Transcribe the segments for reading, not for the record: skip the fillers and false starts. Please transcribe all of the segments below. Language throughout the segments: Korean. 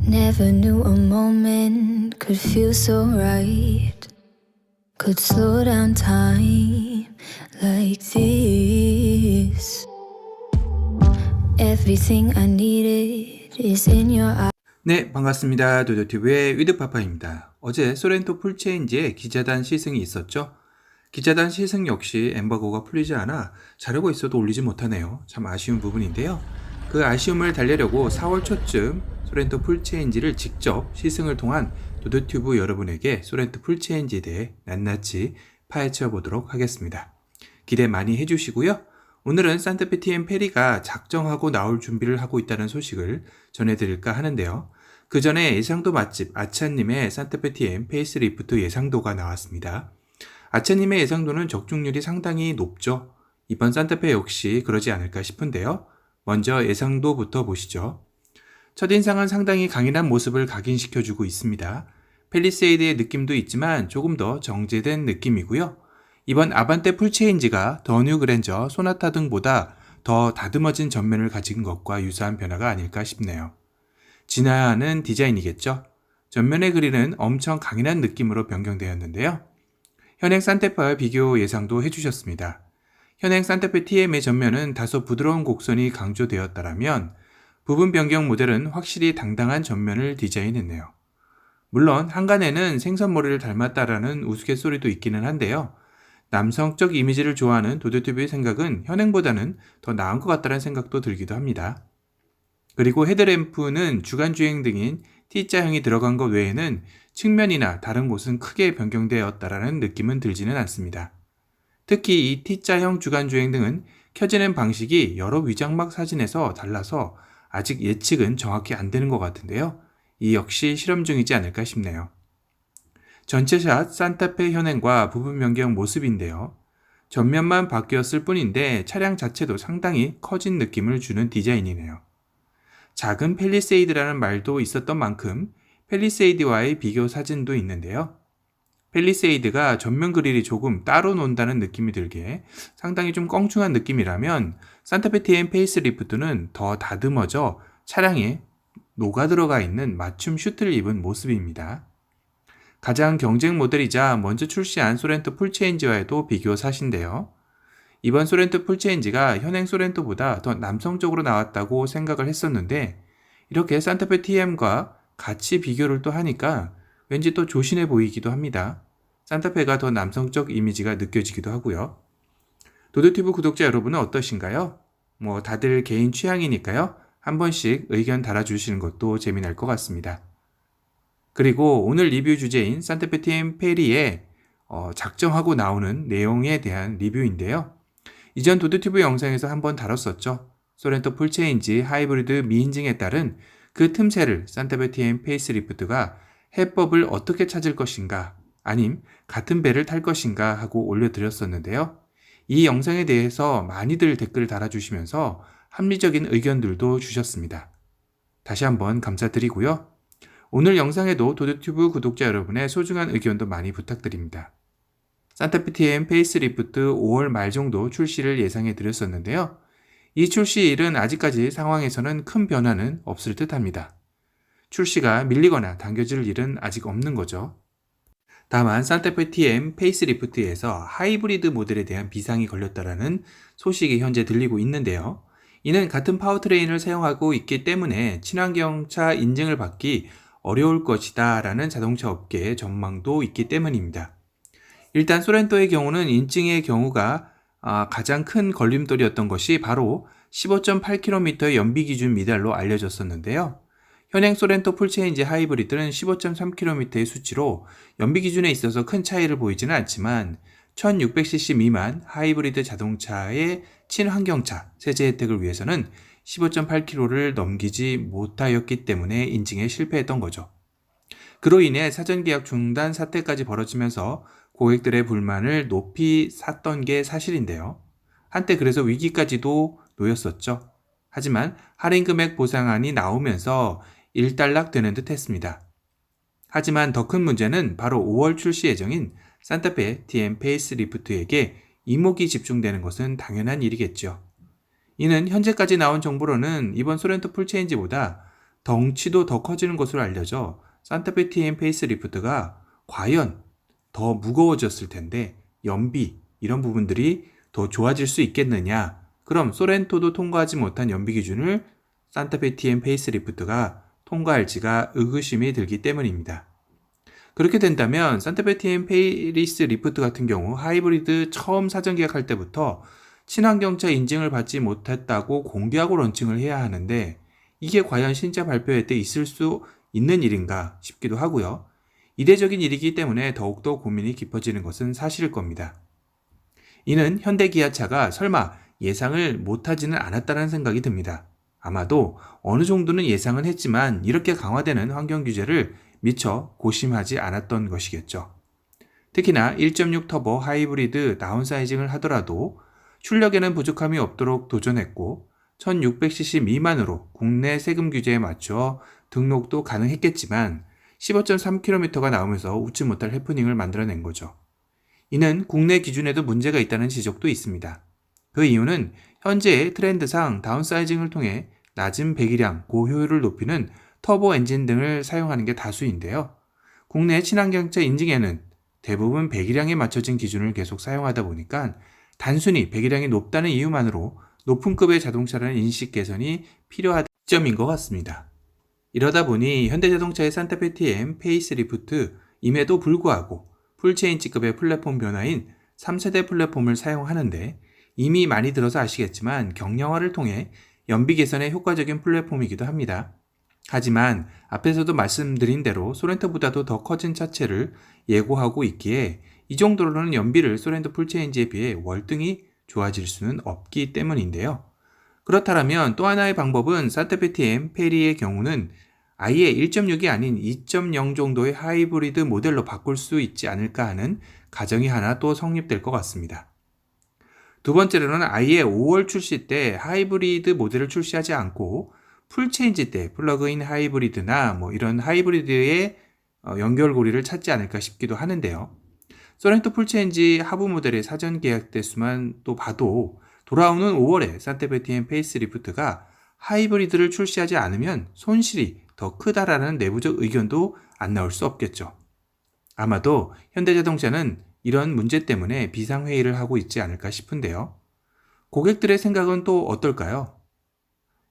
Never knew a moment could feel so right, could slow down time like this. Everything I needed is in your eyes. 네, 반갑습니다. 도도튜브의 위드파파입니다. 어제 소렌토 풀체인지에 기자단 시승이 있었죠. 기자단 시승 역시 엠바고가 풀리지 않아 자르고 있어도 올리지 못하네요. 참 아쉬운 부분인데요. 그 아쉬움을 달래려고 4월 초쯤 소렌토 풀체인지를 직접 시승을 통한 도도튜브 여러분에게 소렌토 풀체인지에 대해 낱낱이 파헤쳐 보도록 하겠습니다. 기대 많이 해주시고요. 오늘은 산타페 TM 페리가 작정하고 나올 준비를 하고 있다는 소식을 전해드릴까 하는데요. 그 전에 예상도 맛집 아차님의 산타페 TM 페이스리프트 예상도가 나왔습니다. 아차님의 예상도는 적중률이 상당히 높죠. 이번 산타페 역시 그러지 않을까 싶은데요. 먼저 예상도부터 보시죠. 첫인상은 상당히 강인한 모습을 각인시켜주고 있습니다. 팰리세이드의 느낌도 있지만 조금 더 정제된 느낌이고요. 이번 아반떼 풀체인지가 더 뉴 그랜저, 소나타 등보다 더 다듬어진 전면을 가진 것과 유사한 변화가 아닐까 싶네요. 지나야 하는 디자인이겠죠. 전면의 그릴은 엄청 강인한 느낌으로 변경되었는데요. 현행 산타페와 비교 예상도 해주셨습니다. 현행 산타페 TM의 전면은 다소 부드러운 곡선이 강조되었다면 부분 변경 모델은 확실히 당당한 전면을 디자인했네요. 물론 한간에는 생선머리를 닮았다라는 우스갯소리도 있기는 한데요. 남성적 이미지를 좋아하는 도도튜브의 생각은 현행보다는 더 나은 것 같다는 생각도 들기도 합니다. 그리고 헤드램프는 주간주행 등인 T자형이 들어간 것 외에는 측면이나 다른 곳은 크게 변경되었다라는 느낌은 들지는 않습니다. 특히 이 T자형 주간주행 등은 켜지는 방식이 여러 위장막 사진에서 달라서 아직 예측은 정확히 안 되는 것 같은데요. 이 역시 실험 중이지 않을까 싶네요. 전체샷 산타페 현행과 부분 변경 모습인데요. 전면만 바뀌었을 뿐인데 차량 자체도 상당히 커진 느낌을 주는 디자인이네요. 작은 팰리세이드라는 말도 있었던 만큼 팰리세이드와의 비교 사진도 있는데요. 팰리세이드가 전면 그릴이 조금 따로 논다는 느낌이 들게 상당히 좀 껑충한 느낌이라면 산타페 TM 페이스리프트는 더 다듬어져 차량에 녹아 들어가 있는 맞춤 슈트를 입은 모습입니다. 가장 경쟁 모델이자 먼저 출시한 소렌토 풀체인지와도 비교 사신데요. 이번 소렌토 풀체인지가 현행 소렌토보다 더 남성적으로 나왔다고 생각을 했었는데 이렇게 산타페 TM과 같이 비교를 또 하니까 왠지 또 조신해 보이기도 합니다. 산타페가 더 남성적 이미지가 느껴지기도 하고요. 도도튜브 구독자 여러분은 어떠신가요? 다들 개인 취향이니까요. 한 번씩 의견 달아주시는 것도 재미날 것 같습니다. 그리고 오늘 리뷰 주제인 산타페 TM 페리의 작정하고 나오는 내용에 대한 리뷰인데요. 이전 도도튜브 영상에서 한번 다뤘었죠. 소렌토 풀체인지 하이브리드 미인증에 따른 그 틈새를 산타페 TM 페이스리프트가 해법을 어떻게 찾을 것인가 아님 같은 배를 탈 것인가 하고 올려드렸었는데요. 이 영상에 대해서 많이들 댓글을 달아주시면서 합리적인 의견들도 주셨습니다. 다시 한번 감사드리고요. 오늘 영상에도 도도튜브 구독자 여러분의 소중한 의견도 많이 부탁드립니다. 산타페 TM 페이스리프트 5월 말 정도 출시를 예상해 드렸었는데요. 이 출시일은 아직까지 상황에서는 큰 변화는 없을 듯 합니다. 출시가 밀리거나 당겨질 일은 아직 없는 거죠. 다만 산타페 TM 페이스리프트에서 하이브리드 모델에 대한 비상이 걸렸다라는 소식이 현재 들리고 있는데요. 이는 같은 파워트레인을 사용하고 있기 때문에 친환경차 인증을 받기 어려울 것이다 라는 자동차 업계의 전망도 있기 때문입니다. 일단 소렌토의 경우는 인증의 경우가 가장 큰 걸림돌이었던 것이 바로 15.8km의 연비 기준 미달로 알려졌었는데요. 현행 소렌토 풀체인지 하이브리드는 15.3km의 수치로 연비 기준에 있어서 큰 차이를 보이지는 않지만 1600cc 미만 하이브리드 자동차의 친환경차 세제 혜택을 위해서는 15.8km를 넘기지 못하였기 때문에 인증에 실패했던 거죠. 그로 인해 사전계약 중단 사태까지 벌어지면서 고객들의 불만을 높이 샀던 게 사실인데요. 한때 그래서 위기까지도 놓였었죠. 하지만 할인 금액 보상안이 나오면서 일단락되는 듯 했습니다. 하지만 더 큰 문제는 바로 5월 출시 예정인 산타페 TM 페이스리프트에게 이목이 집중되는 것은 당연한 일이겠죠. 이는 현재까지 나온 정보로는 이번 소렌토 풀체인지보다 덩치도 더 커지는 것으로 알려져 산타페 TN 페이스리프트가 과연 더 무거워졌을 텐데 연비 이런 부분들이 더 좋아질 수 있겠느냐? 그럼 소렌토도 통과하지 못한 연비 기준을 산타페 TN 페이스리프트가 통과할지가 의구심이 들기 때문입니다. 그렇게 된다면 산타페 TN 페이스리프트 같은 경우 하이브리드 처음 사전 계약할 때부터 친환경차 인증을 받지 못했다고 공개하고 런칭을 해야 하는데 이게 과연 신차 발표회 때 있을 수 있는 일인가 싶기도 하고요. 이례적인 일이기 때문에 더욱더 고민이 깊어지는 것은 사실일 겁니다. 이는 현대 기아차가 설마 예상을 못하지는 않았다는 생각이 듭니다. 아마도 어느 정도는 예상은 했지만 이렇게 강화되는 환경 규제를 미처 고심하지 않았던 것이겠죠. 특히나 1.6 터보 하이브리드 다운사이징을 하더라도 출력에는 부족함이 없도록 도전했고 1600cc 미만으로 국내 세금 규제에 맞춰 등록도 가능했겠지만 15.3km가 나오면서 웃지 못할 해프닝을 만들어낸 거죠. 이는 국내 기준에도 문제가 있다는 지적도 있습니다. 그 이유는 현재의 트렌드상 다운사이징을 통해 낮은 배기량, 고효율을 높이는 터보 엔진 등을 사용하는 게 다수인데요. 국내 친환경차 인증에는 대부분 배기량에 맞춰진 기준을 계속 사용하다 보니까 단순히 배기량이 높다는 이유만으로 높은 급의 자동차라는 인식 개선이 필요하다는 점인 것 같습니다. 이러다 보니 현대자동차의 산타페 TN 페이스리프트임에도 불구하고 풀체인지급의 플랫폼 변화인 3세대 플랫폼을 사용하는데 이미 많이 들어서 아시겠지만 경량화를 통해 연비 개선에 효과적인 플랫폼이기도 합니다. 하지만 앞에서도 말씀드린 대로 소렌토보다도 더 커진 차체를 예고하고 있기에 이 정도로는 연비를 소렌토 풀체인지에 비해 월등히 좋아질 수는 없기 때문인데요. 그렇다면 또 하나의 방법은 산타페 TN 페리의 경우는 아예 1.6이 아닌 2.0 정도의 하이브리드 모델로 바꿀 수 있지 않을까 하는 가정이 하나 또 성립될 것 같습니다. 두 번째로는 아예 5월 출시 때 하이브리드 모델을 출시하지 않고 풀체인지 때 플러그인 하이브리드나 이런 하이브리드의 연결고리를 찾지 않을까 싶기도 하는데요. 소렌토 풀체인지 하부 모델의 사전 계약 대수만 또 봐도 돌아오는 5월에 산타페 TN 페이스리프트가 하이브리드를 출시하지 않으면 손실이 더 크다라는 내부적 의견도 안 나올 수 없겠죠. 아마도 현대자동차는 이런 문제 때문에 비상회의를 하고 있지 않을까 싶은데요. 고객들의 생각은 또 어떨까요?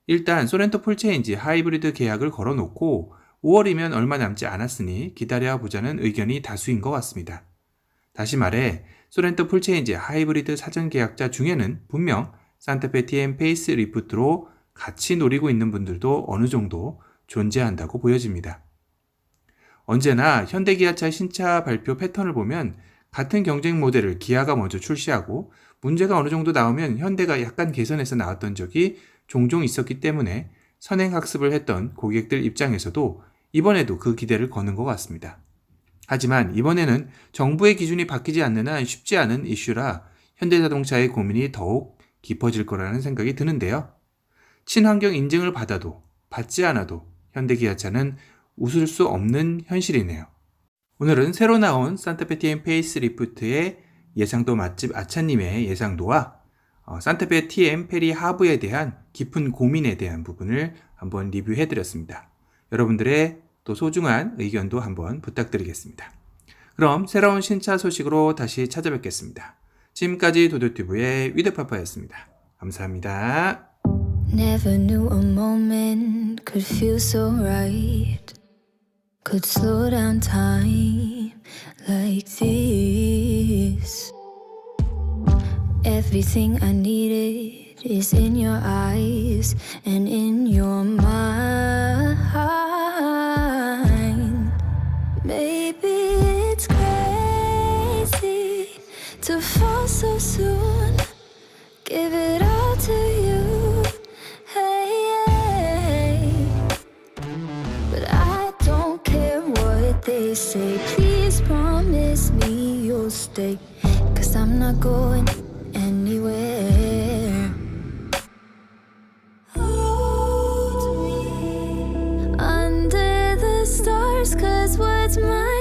일단 소렌토 풀체인지 하이브리드 계약을 걸어놓고 5월이면 얼마 남지 않았으니 기다려보자는 의견이 다수인 것 같습니다. 다시 말해 소렌토 풀체인지 하이브리드 사전 계약자 중에는 분명 산타페 TN 페이스리프트로 같이 노리고 있는 분들도 어느 정도 존재한다고 보여집니다. 언제나 현대기아차 신차 발표 패턴을 보면 같은 경쟁 모델을 기아가 먼저 출시하고 문제가 어느 정도 나오면 현대가 약간 개선해서 나왔던 적이 종종 있었기 때문에 선행학습을 했던 고객들 입장에서도 이번에도 그 기대를 거는 것 같습니다. 하지만 이번에는 정부의 기준이 바뀌지 않는 한 쉽지 않은 이슈라 현대자동차의 고민이 더욱 깊어질 거라는 생각이 드는데요. 친환경 인증을 받아도 받지 않아도 현대기아차는 웃을 수 없는 현실이네요. 오늘은 새로 나온 산타페 TN 페이스리프트의 예상도 맛집 아차님의 예상도와 산타페 TN 페리 하부에 대한 깊은 고민에 대한 부분을 한번 리뷰해드렸습니다. 여러분들의 또 소중한 의견도 한번 부탁드리겠습니다. 그럼 새로운 신차 소식으로 다시 찾아뵙겠습니다. 지금까지 도도튜브의 위드파파였습니다. 감사합니다. Never knew a moment could feel so right. Could slow down time like this. Everything I needed is in your eyes and in your mind. Maybe it's crazy to fall so soon. Give it all to you. Hey, but I don't care what they say. Please promise me you'll stay. 'Cause I'm not going anywhere. Hold me under the stars, 'cause what's mine